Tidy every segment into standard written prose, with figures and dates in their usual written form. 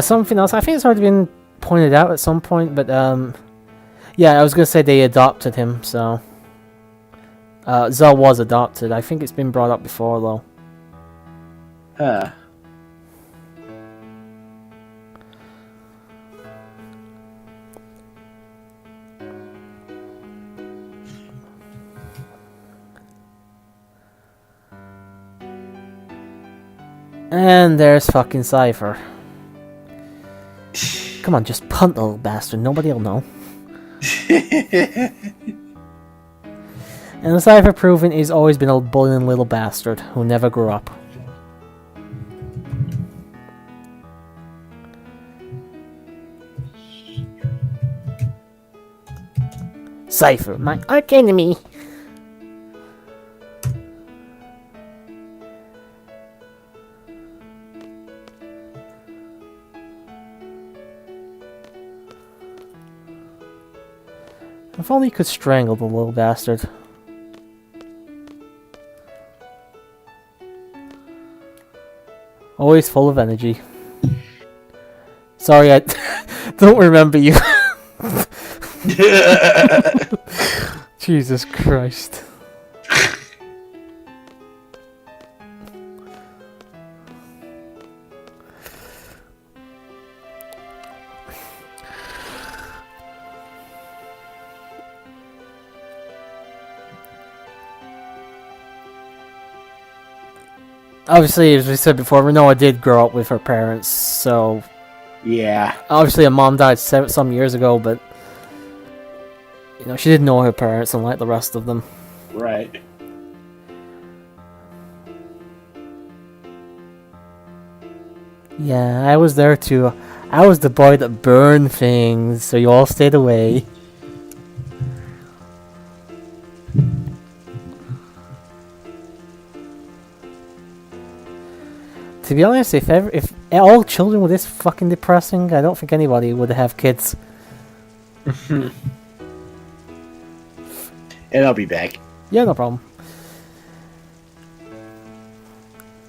Something else. I think it's already been pointed out at some point, but yeah, I was gonna say they adopted him. So Zell was adopted. I think it's been brought up before, though. Huh. And there's fucking Cypher. Come on, just punt, little bastard. Nobody'll know. And the Cypher proven he's always been a bullying little bastard who never grew up. Cypher, my arch enemy. If only you could strangle the little bastard. Always full of energy. Sorry, I don't remember you. Jesus Christ. Obviously, as we said before, Renoa did grow up with her parents, so... Yeah. Obviously, her mom died some years ago, but... You know, she didn't know her parents, unlike the rest of them. Right. Yeah, I was there too. I was the boy that burned things, so you all stayed away. To be honest, if all children were this fucking depressing, I don't think anybody would have kids. And I'll be back. Yeah, no problem.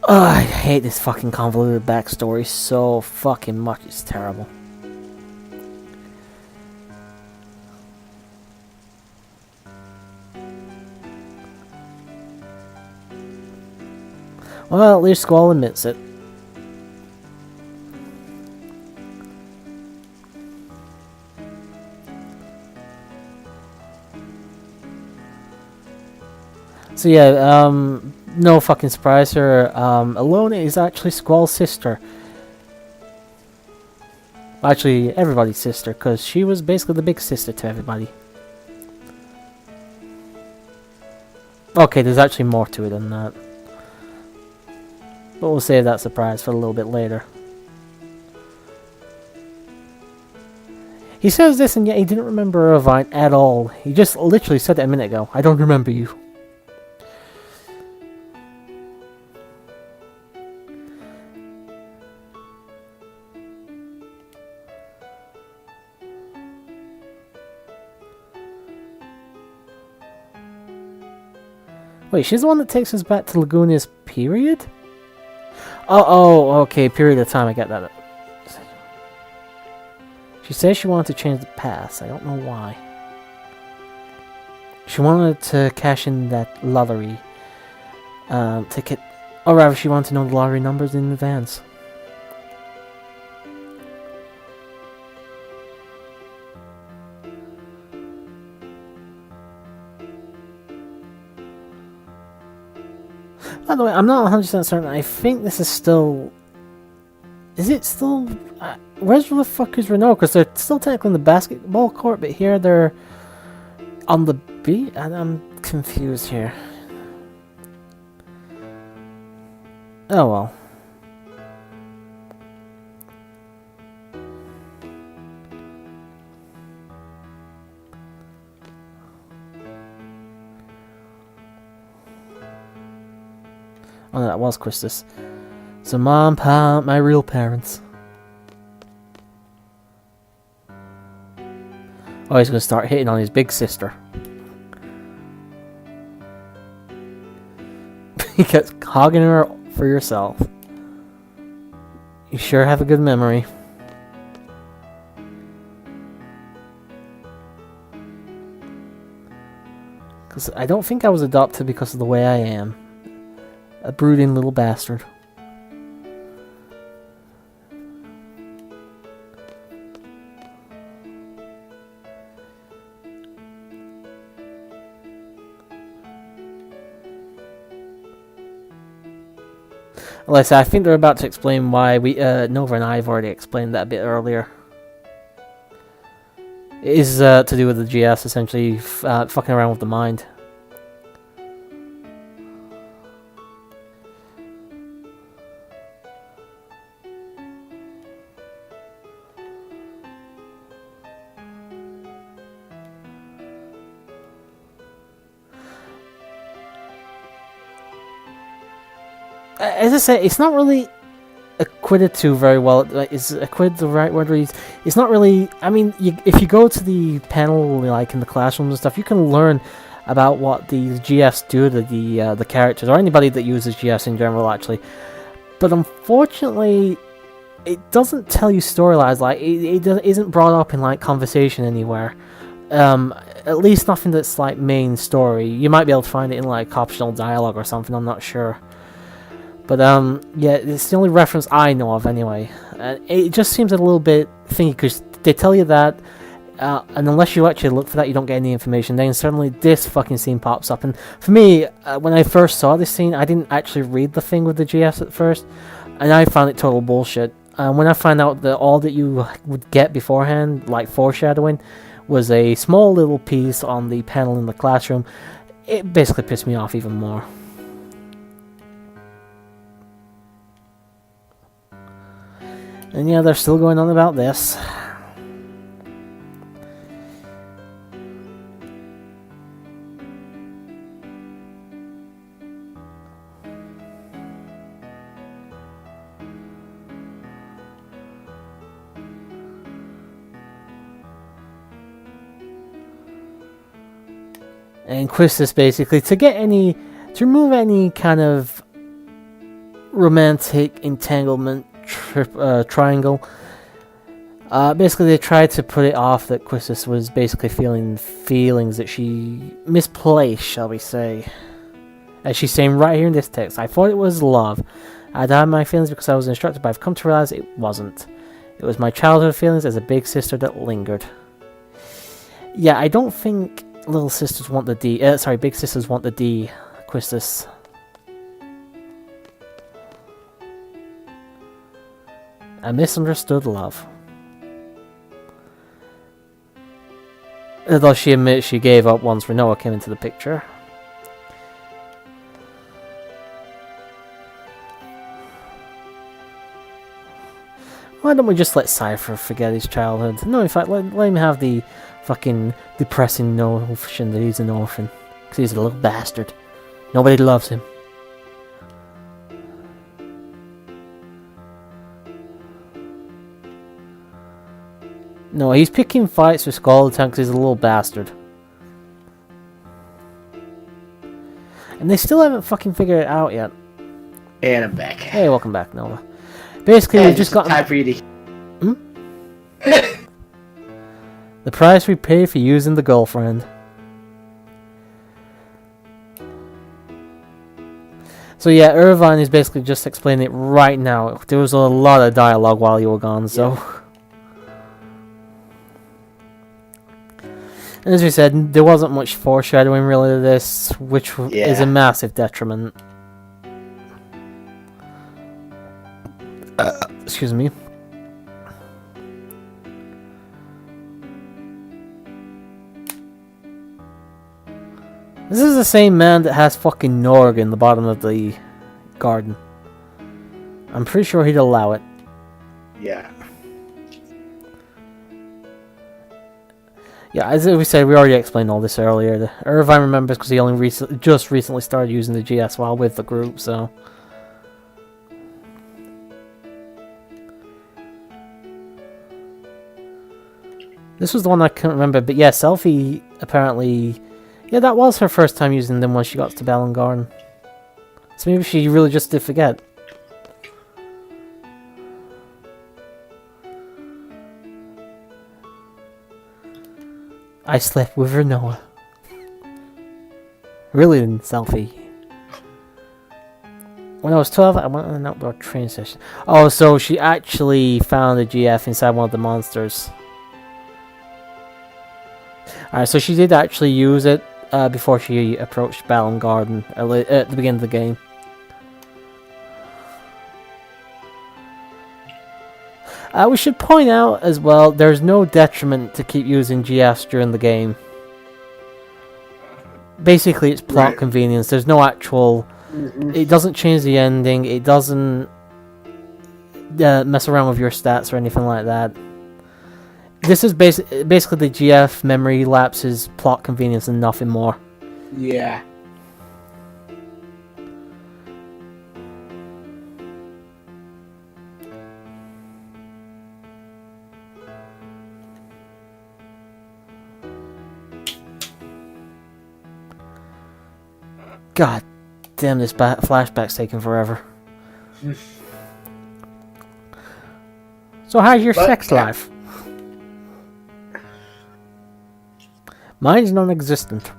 Oh, I hate this fucking convoluted backstory so fucking much. It's terrible. Well, at least Squall admits it. So yeah, no fucking surprise here. Alona is actually Squall's sister. Actually, everybody's sister, because she was basically the big sister to everybody. Okay, there's actually more to it than that. But we'll save that surprise for a little bit later. He says this and yet he didn't remember Irvine at all. He just literally said it a minute ago. I don't remember you. Wait, she's the one that takes us back to Lagunia's period? Oh, okay, period of time, I get that. She says she wanted to change the past, I don't know why. She wanted to cash in that lottery ticket, or rather she wanted to know the lottery numbers in advance. By the way, I'm not 100% certain. I think this is still... Is it still... where's the fuck is Renault? Because they're still technically in the basketball court, but here they're on the beach? And I'm confused here. Oh well. Oh no, that was Christus. So mom, pa, my real parents. Oh, he's gonna start hitting on his big sister. He kept hogging her for yourself. You sure have a good memory. Because I don't think I was adopted because of the way I am. A brooding little bastard. Like I said, I think they're about to explain why Nova and I have already explained that a bit earlier. It is to do with the GS, essentially, fucking around with the mind. As I say, it's not really acquitted to very well. Is acquitted the right word? It's not really. I mean, if you go to the panel, like in the classrooms and stuff, you can learn about what these GS do to the characters, or anybody that uses GS in general, actually. But unfortunately, it doesn't tell you storylines. Like it isn't brought up in like conversation anywhere. At least nothing that's like main story. You might be able to find it in like optional dialogue or something. I'm not sure. But, yeah, it's the only reference I know of, anyway. It just seems a little bit thingy, because they tell you that, and unless you actually look for that, you don't get any information. Then suddenly this fucking scene pops up. And for me, when I first saw this scene, I didn't actually read the thing with the GS at first, and I found it total bullshit. When I found out that all that you would get beforehand, like foreshadowing, was a small little piece on the panel in the classroom, it basically pissed me off even more. And yeah, they're still going on about this. And Quistis basically, to remove any kind of romantic entanglement triangle. Basically, they tried to put it off that Quistis was basically feeling feelings that she misplaced, shall we say. As she's saying right here in this text, I thought it was love. I'd had my feelings because I was instructed, but I've come to realize it wasn't. It was my childhood feelings as a big sister that lingered. Yeah, I don't think little sisters want the D. Big sisters want the D, Quistis. A misunderstood love. Although she admits she gave up once Renoa came into the picture. Why don't we just let Cypher forget his childhood? No, in fact, let him have the fucking depressing notion that he's an orphan. Because he's a little bastard. Nobody loves him. No, he's picking fights with Skull all the time because he's a little bastard. And they still haven't fucking figured it out yet. And I'm back. Hey, welcome back, Nova. Basically, we've just got time for you to... the price we pay for using the girlfriend. So yeah, Irvine is basically just explaining it right now. There was a lot of dialogue while you were gone, so... Yeah. And as we said, there wasn't much foreshadowing really to this, which is a massive detriment. Excuse me. This is the same man that has fucking Norg in the bottom of the garden. I'm pretty sure he'd allow it. Yeah. Yeah, as we said, we already explained all this earlier. Irvine remembers because he only recently started using the GS while with the group, so... This was the one I couldn't remember, but yeah, Selphie apparently... Yeah, that was her first time using them when she got to Bellengarn. So maybe she really just did forget. I slept with Renoa. Really selfie. When I was 12, I went on an outdoor training session. Oh, so she actually found the GF inside one of the monsters. Alright, so she did actually use it before she approached Balam Garden at the beginning of the game. We should point out as well, there's no detriment to keep using GFs during the game. Basically, it's plot convenience. There's no actual... It doesn't change the ending. It doesn't mess around with your stats or anything like that. This is basically the GF memory lapses, plot convenience, and nothing more. Yeah. God damn, this flashback's taking forever. So how's your sex life? Mine's non-existent.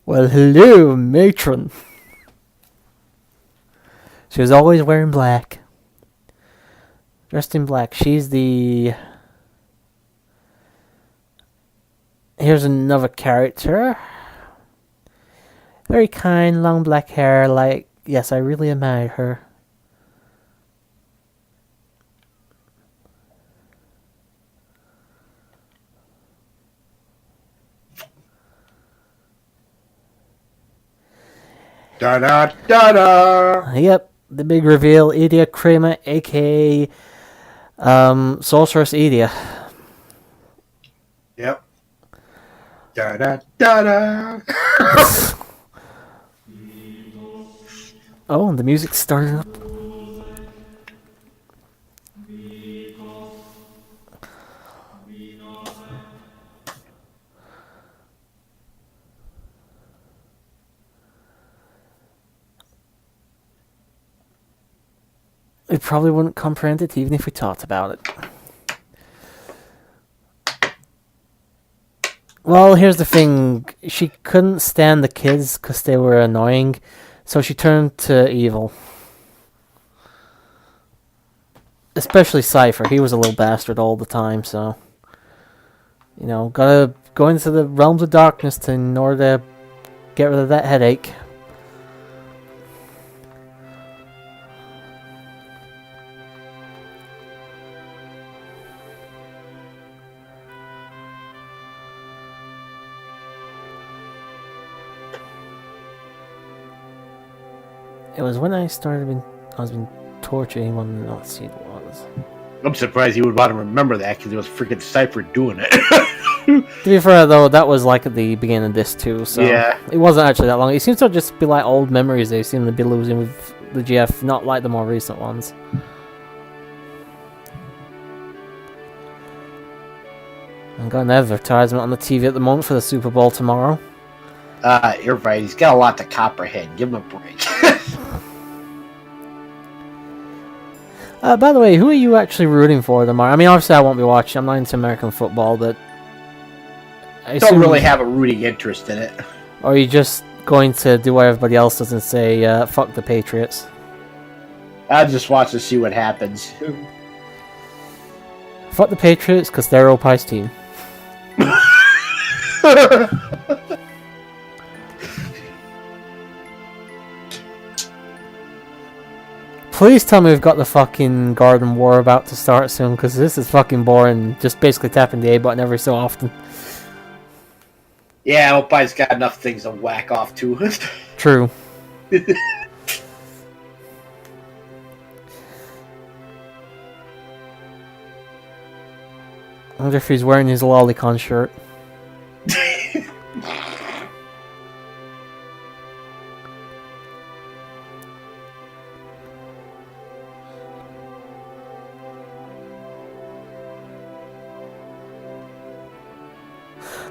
Well, hello, matron. She was always wearing black. Dressed in black. She's the... Here's another character. Very kind, long black hair, like... Yes, I really admired her. Da da da da. Yep, the big reveal. Idia Kramer, aka... Sorceress Idia. Yep. Da da da da. Oh, and the music started up. We probably wouldn't comprehend it even if we talked about it. Well, here's the thing. She couldn't stand the kids because they were annoying, so she turned to evil. Especially Cypher. He was a little bastard all the time, so... You know, gotta go into the realms of darkness in order to get rid of that headache. It was when I was being tortured. Anyone did not see what it was. I'm surprised he would want to remember that because it was freaking Cypher doing it. To be fair, though, that was like at the beginning of this too, so Yeah. it wasn't actually that long. It seems to just be like old memories they seem to be losing with the GF, not like the more recent ones. I've got an advertisement on the TV at the moment for the Super Bowl tomorrow. You're right. He's got a lot to comprehend. Give him a break. By the way, who are you actually rooting for tomorrow? I mean, obviously I won't be watching. I'm not into American football, but... I Don't really have a rooting interest in it. Or are you just going to do what everybody else does and say, fuck the Patriots? I'll just watch to see what happens. Fuck the Patriots, because they're Opie's team. Please tell me we've got the fucking Garden War about to start soon, because this is fucking boring. Just basically tapping the A button every so often. Yeah, Opie's got enough things to whack off to. True. I wonder if he's wearing his lolicon shirt.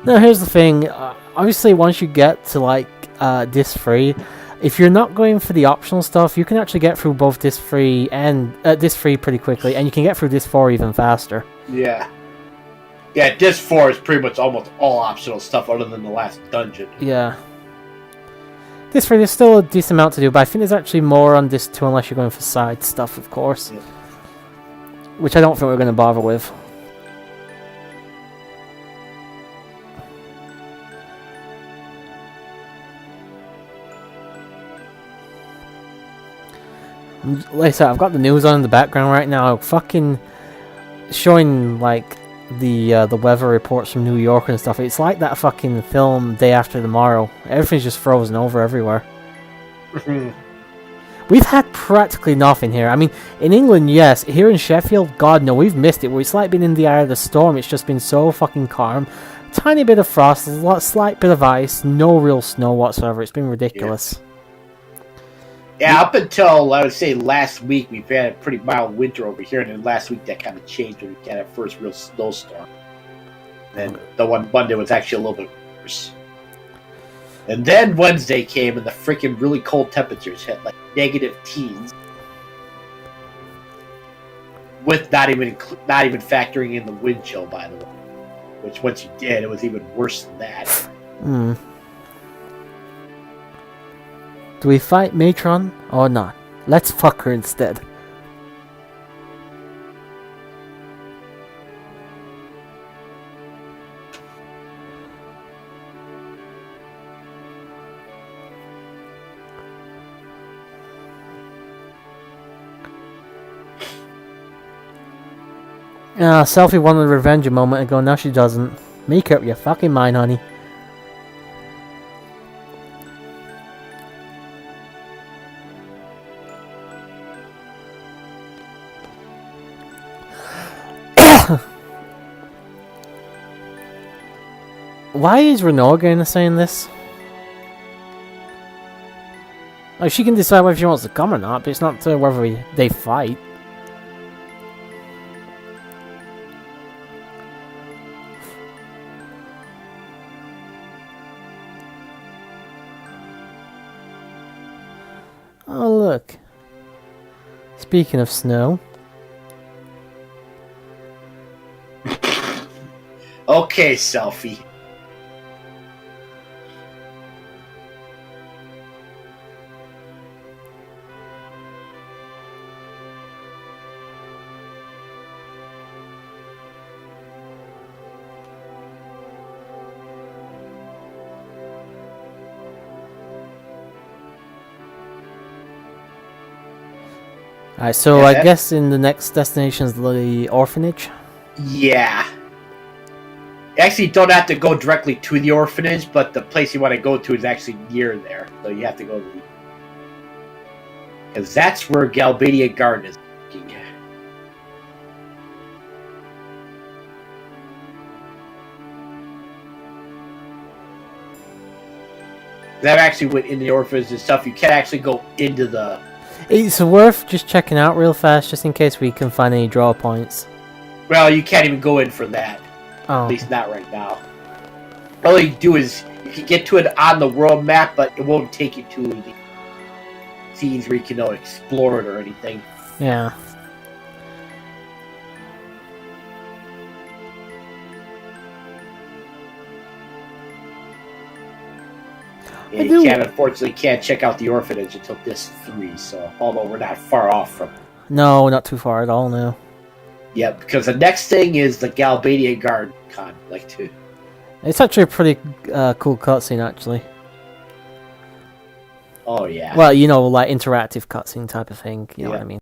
No, here's the thing. Obviously, once you get to like disc 3, if you're not going for the optional stuff, you can actually get through both disc 3 and disc 3 pretty quickly, and you can get through disc 4 even faster. Yeah. Yeah, disc 4 is pretty much almost all optional stuff other than the last dungeon. Yeah. Disc 3, there's still a decent amount to do, but I think there's actually more on disc 2 unless you're going for side stuff, of course. Yeah. Which I don't think we're going to bother with. Like I said, I've got the news on in the background right now, fucking showing like the weather reports from New York and stuff. It's like that fucking film Day After Tomorrow. Everything's just frozen over everywhere. We've had practically nothing here. I mean, in England, yes. Here in Sheffield, God no, we've missed it. It's like been in the eye of the storm. It's just been so fucking calm. Tiny bit of frost, a slight bit of ice, no real snow whatsoever. It's been ridiculous. Yeah, up until, I would say, last week, we've had a pretty mild winter over here, and then last week that kind of changed when we had our first real snowstorm. And the one Monday was actually a little bit worse. And then Wednesday came, and the freaking really cold temperatures hit, like negative teens. With not even factoring in the wind chill, by the way. Which, once you did, it was even worse than that. Hmm. Do we fight Matron or not? Let's fuck her instead. Selfie wanted revenge a moment ago, now she doesn't. Make up your fucking mind, honey. Why is Renault again saying this? Like, she can decide whether she wants to come or not, but it's not to whether they fight. Oh, look. Speaking of snow. Okay, Selfie. Alright, so Yeah. I guess in the next destination is the orphanage? Yeah. You actually don't have to go directly to the orphanage, but the place you want to go to is actually near there. So you have to go to the... Because that's where Galbadia Garden is. That actually went in the orphanage and stuff. You can actually go into the... It's worth just checking out real fast, just in case we can find any draw points. Well, you can't even go in for that. Oh. At least not right now. All you do is you can get to it on the world map, but it won't take you to the scenes where you can explore it or anything. Yeah. And you unfortunately can't check out the orphanage until disc 3, so although we're not far off from it. No, not too far at all now. Yep, because the next thing is the Galbadia Garden conflict too. It's actually a pretty cool cutscene, actually. Oh yeah. Well, you know, like interactive cutscene type of thing. You know what I mean?